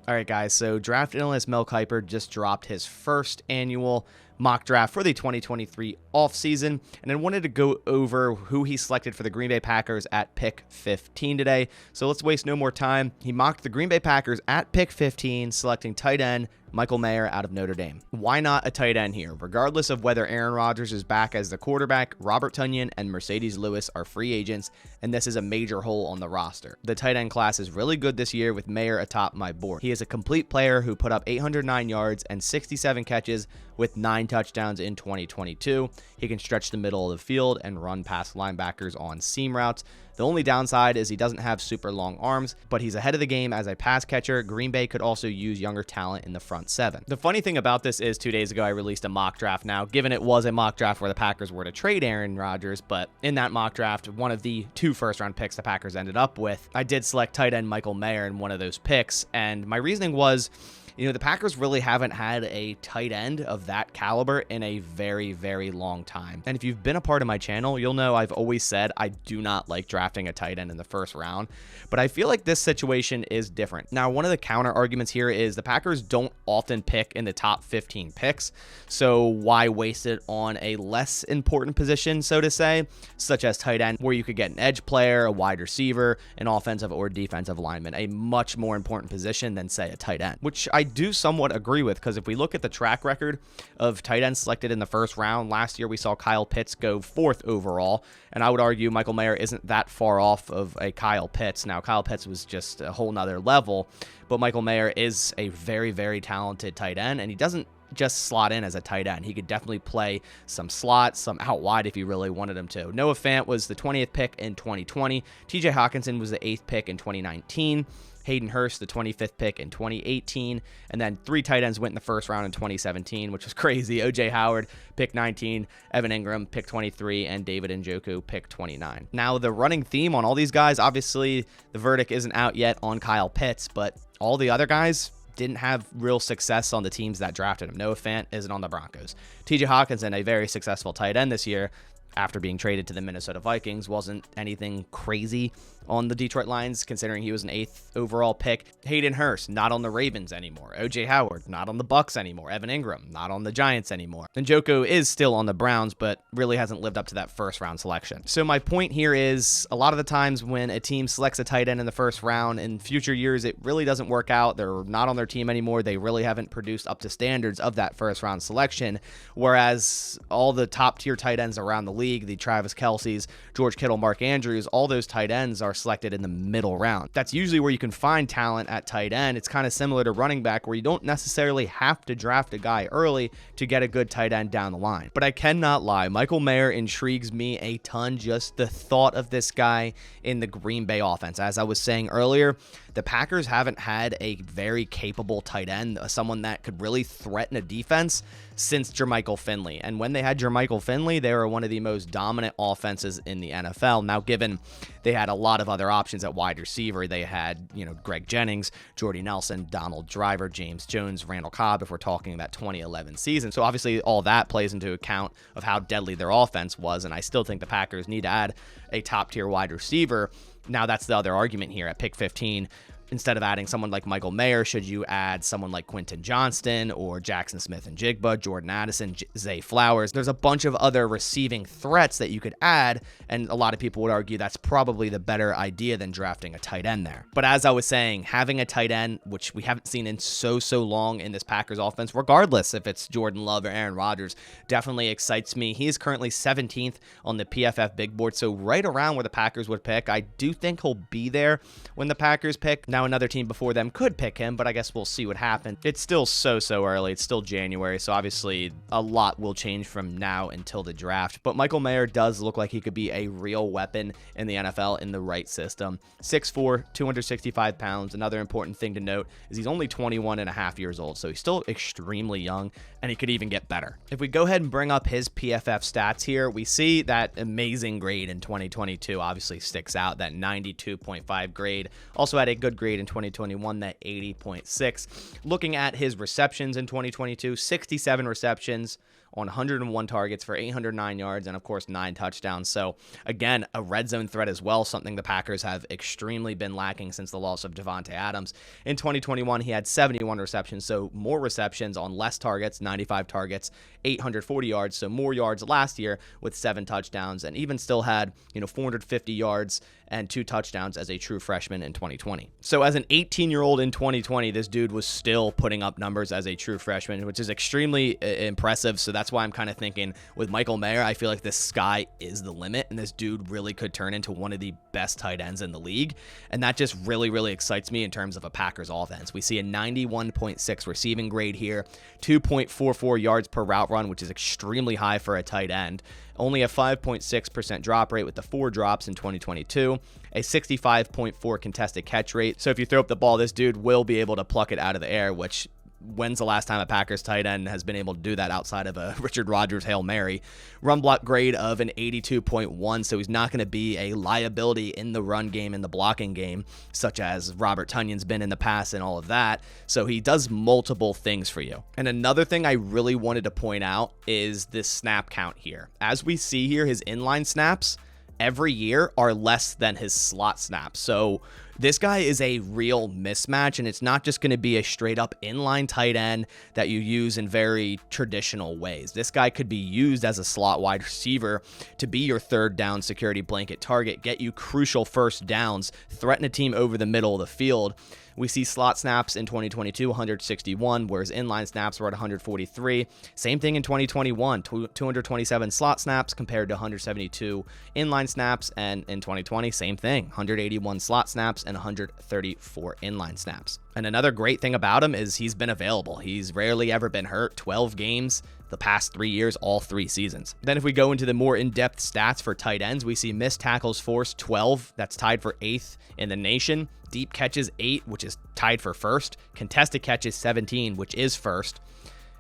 All right, guys, so draft analyst Mel Kiper just dropped his first annual mock draft for the 2023 offseason, and I wanted to go over who he selected for the Green Bay Packers at pick 15 today. So let's waste no more time. He mocked the Green Bay Packers at pick 15, selecting tight end Michael Mayer out of Notre Dame. Why not a tight end here? Regardless of whether Aaron Rodgers is back as the quarterback, Robert Tonyan and Mercedes Lewis are free agents, and this is a major hole on the roster. The tight end class is really good this year with Mayer atop my board. He is a complete player who put up 809 yards and 67 catches with 9 touchdowns in 2022. He can stretch the middle of the field and run past linebackers on seam routes. The only downside is he doesn't have super long arms, but he's ahead of the game as a pass catcher. Green Bay could also use younger talent in the front seven. The funny thing about this is 2 days ago I released a mock draft. Now, given it was a mock draft where the Packers were to trade Aaron Rodgers, but in that mock draft, one of the 2 first-round picks the Packers ended up with, I did select tight end Michael Mayer in one of those picks, and my reasoning was, the Packers really haven't had a tight end of that caliber in a very, very long time. And if you've been a part of my channel, you'll know I've always said I do not like drafting a tight end in the first round, but I feel like this situation is different. Now, one of the counter arguments here is the Packers don't often pick in the top 15 picks, so why waste it on a less important position, so to say, such as tight end, where you could get an edge player, a wide receiver, an offensive or defensive lineman, a much more important position than, say, a tight end, which I do somewhat agree with, because if we look at the track record of tight ends selected in the first round, last year we saw Kyle Pitts go 4th overall, and I would argue Michael Mayer isn't that far off of a Kyle Pitts. Now, Kyle Pitts was just a whole nother level, but Michael Mayer is a very, very talented tight end, and he doesn't just slot in as a tight end. He could definitely play some slot, some out wide if he really wanted him to. Noah Fant was the 20th pick in 2020. TJ Hawkinson was the 8th pick in 2019. Hayden Hurst, the 25th pick in 2018, and then 3 tight ends went in the first round in 2017, which was crazy. O.J. Howard, pick 19, Evan Ingram, pick 23, and David Njoku, pick 29. Now, the running theme on all these guys, obviously, the verdict isn't out yet on Kyle Pitts, but all the other guys didn't have real success on the teams that drafted him. Noah Fant isn't on the Broncos. TJ Hawkinson, a very successful tight end this year, after being traded to the Minnesota Vikings, wasn't anything crazy on the Detroit Lions, considering he was an 8th overall pick. Hayden Hurst, not on the Ravens anymore. O.J. Howard, not on the Bucks anymore. Evan Ingram, not on the Giants anymore. Njoku is still on the Browns, but really hasn't lived up to that first-round selection. So my point here is, a lot of the times when a team selects a tight end in the first round, in future years, it really doesn't work out. They're not on their team anymore. They really haven't produced up to standards of that first-round selection, whereas all the top-tier tight ends around the league, the Travis Kelce's, George Kittle, Mark Andrews, all those tight ends are selected in the middle round. That's usually where you can find talent at tight end. It's kind of similar to running back, where you don't necessarily have to draft a guy early to get a good tight end down the line. But I cannot lie, Michael Mayer intrigues me a ton. Just the thought of this guy in the Green Bay offense. As I was saying earlier, the Packers haven't had a very capable tight end, someone that could really threaten a defense, since Jermichael Finley. And when they had Jermichael Finley, they were one of the most dominant offenses in the NFL. Now, given they had a lot of other options at wide receiver, they had, Greg Jennings, Jordy Nelson, Donald Driver, James Jones, Randall Cobb, if we're talking that 2011 season. So obviously all that plays into account of how deadly their offense was, and I still think the Packers need to add a top-tier wide receiver. Now, that's the other argument here at pick 15. Instead of adding someone like Michael Mayer, should you add someone like Quentin Johnston or Jackson Smith-Njigba, Jordan Addison, Zay Flowers? There's a bunch of other receiving threats that you could add, and a lot of people would argue that's probably the better idea than drafting a tight end there. But as I was saying, having a tight end, which we haven't seen in so long in this Packers offense, regardless if it's Jordan Love or Aaron Rodgers, definitely excites me. He is currently 17th on the PFF big board, so right around where the Packers would pick. I do think he'll be there when the Packers pick. Now, another team before them could pick him, but I guess we'll see what happens. It's still so early. It's still January, so obviously a lot will change from now until the draft. But Michael Mayer does look like he could be a real weapon in the NFL in the right system. 6'4", 265 pounds. Another important thing to note is he's only 21 and a half years old, so he's still extremely young, and he could even get better. If we go ahead and bring up his PFF stats here, we see that amazing grade in 2022 obviously sticks out, that 92.5 grade. Also had a good grade in 2021, that 80.6. Looking at his receptions in 2022, 67 receptions, on 101 targets for 809 yards and, of course, 9 touchdowns. So, again, a red zone threat as well, something the Packers have extremely been lacking since the loss of Devontae Adams. In 2021, he had 71 receptions, so more receptions on less targets, 95 targets, 840 yards, so more yards last year with 7 touchdowns, and even still had, 450 yards and 2 touchdowns as a true freshman in 2020. So as an 18-year-old in 2020, this dude was still putting up numbers as a true freshman, which is extremely impressive. So that's why I'm kind of thinking with Michael Mayer, I feel like the sky is the limit, and this dude really could turn into one of the best tight ends in the league. And that just really, really excites me in terms of a Packers offense. We see a 91.6 receiving grade here, 2.44 yards per route run, which is extremely high for a tight end. Only a 5.6% drop rate with the 4 drops in 2022, a 65.4 contested catch rate. So if you throw up the ball, this dude will be able to pluck it out of the air, which when's the last time a Packers tight end has been able to do that outside of a Richard Rodgers Hail Mary? Run block grade of an 82.1, so he's not going to be a liability in the run game and the blocking game, such as Robert Tunyon's been in the past and all of that. So he does multiple things for you. And another thing I really wanted to point out is this snap count here. As we see here, his inline snaps every year are less than his slot snaps. So this guy is a real mismatch, and it's not just going to be a straight up inline tight end that you use in very traditional ways. This guy could be used as a slot wide receiver to be your third down security blanket target, get you crucial first downs, threaten a team over the middle of the field. We see slot snaps in 2022, 161, whereas inline snaps were at 143. Same thing in 2021, 227 slot snaps compared to 172 inline snaps. And in 2020, same thing, 181 slot snaps and 134 inline snaps. And another great thing about him is he's been available. He's rarely ever been hurt, 12 games the past 3 years, all 3 seasons. Then if we go into the more in-depth stats for tight ends, we see missed tackles forced 12, that's tied for 8th in the nation. Deep catches 8, which is tied for 1st. Contested catches 17, which is 1st.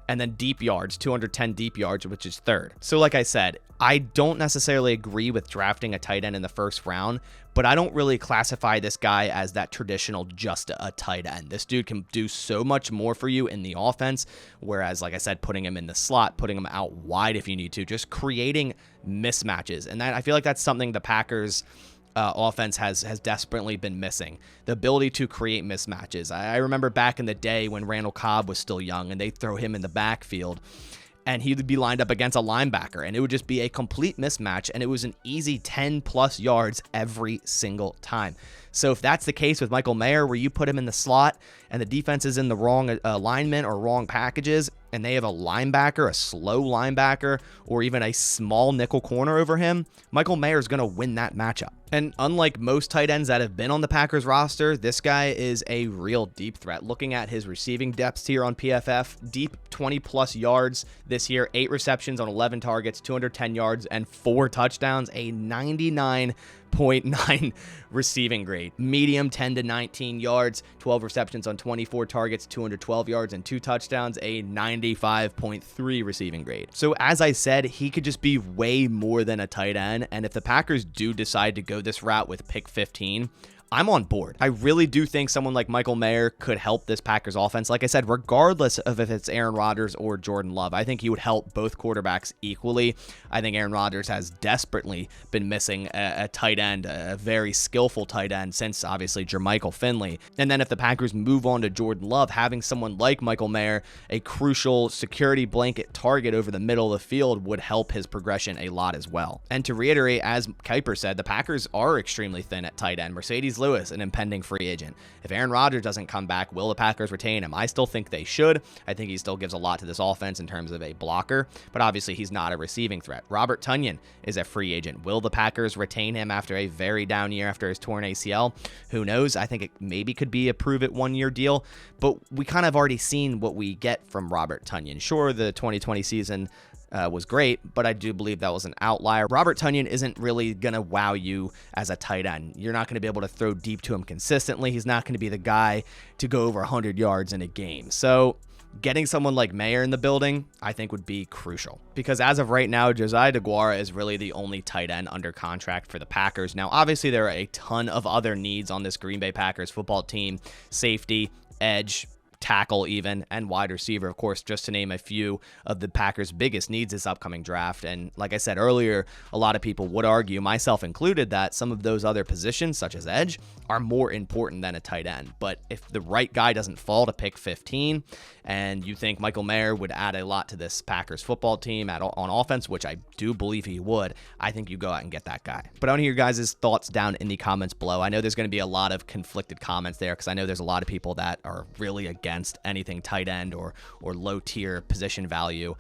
And then deep yards, 210 deep yards, which is 3rd. So like I said, I don't necessarily agree with drafting a tight end in the 1st round, but I don't really classify this guy as that traditional just a tight end. This dude can do so much more for you in the offense, whereas, like I said, putting him in the slot, putting him out wide if you need to, just creating mismatches. And that, I feel like that's something the Packers offense has desperately been missing, the ability to create mismatches. I remember back in the day when Randall Cobb was still young and they'd throw him in the backfield and he'd be lined up against a linebacker and it would just be a complete mismatch, and it was an easy 10 plus yards every single time. So if that's the case with Michael Mayer, where you put him in the slot and the defense is in the wrong alignment or wrong packages, and they have a linebacker, a slow linebacker, or even a small nickel corner over him, Michael Mayer is going to win that matchup. And unlike most tight ends that have been on the Packers roster, this guy is a real deep threat. Looking at his receiving depths here on PFF, deep 20-plus yards this year, 8 receptions on 11 targets, 210 yards, and 4 touchdowns, a 99.9 receiving grade. Medium 10 to 19 yards, 12 receptions on 24 targets, 212 yards and 2 touchdowns, a 95.3 receiving grade. So as I said, he could just be way more than a tight end, and if the Packers do decide to go this route with pick 15, I'm on board. I really do think someone like Michael Mayer could help this Packers offense. Like I said, regardless of if it's Aaron Rodgers or Jordan Love, I think he would help both quarterbacks equally. I think Aaron Rodgers has desperately been missing a tight end, a very skillful tight end, since obviously Jermichael Finley. And then if the Packers move on to Jordan Love, having someone like Michael Mayer, a crucial security blanket target over the middle of the field, would help his progression a lot as well. And to reiterate, as Kiper said, the Packers are extremely thin at tight end. Mercedes Lewis, an impending free agent. If Aaron Rodgers doesn't come back, will the Packers retain him? I still think they should. I think he still gives a lot to this offense in terms of a blocker, but obviously he's not a receiving threat. Robert Tonyan is a free agent. Will the Packers retain him after a very down year after his torn ACL? Who knows? I think it maybe could be a prove-it one-year deal, but we kind of already seen what we get from Robert Tonyan. Sure, the 2020 season was great, but I do believe that was an outlier. Robert Tonyan isn't really going to wow you as a tight end. You're not going to be able to throw deep to him consistently. He's not going to be the guy to go over 100 yards in a game. So getting someone like Mayer in the building, I think, would be crucial. Because as of right now, Josiah DeGuara is really the only tight end under contract for the Packers. Now, obviously, there are a ton of other needs on this Green Bay Packers football team: safety, edge, tackle even, and wide receiver, of course, just to name a few of the Packers' biggest needs this upcoming draft. And like I said earlier, a lot of people would argue, myself included, that some of those other positions, such as edge, are more important than a tight end. But if the right guy doesn't fall to pick 15, and you think Michael Mayer would add a lot to this Packers football team on offense, which I do believe he would, I think you go out and get that guy. But I want to hear your guys' thoughts down in the comments below. I know there's going to be a lot of conflicted comments there, because I know there's a lot of people that are really against anything tight end or low tier position value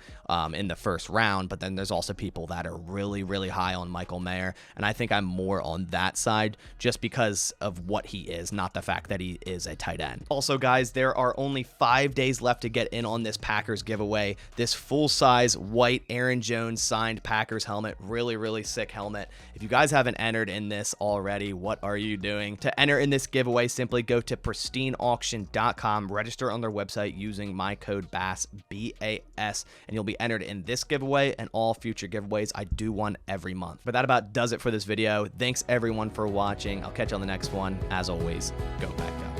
in the first round, but then there's also people that are really, really high on Michael Mayer, and I think I'm more on that side just because of what he is, not the fact that he is a tight end. Also, guys, there are only 5 days left to get in on this Packers giveaway. This full-size white Aaron Jones signed Packers helmet, really, really sick helmet. If you guys haven't entered in this already, what are you doing? To enter in this giveaway, simply go to pristineauction.com, register on their website using my code BASS, B-A-S, and you'll be entered in this giveaway and all future giveaways. I do one every month. But that about does it for this video. Thanks everyone for watching. I'll catch you on the next one. As always, go Pack Go.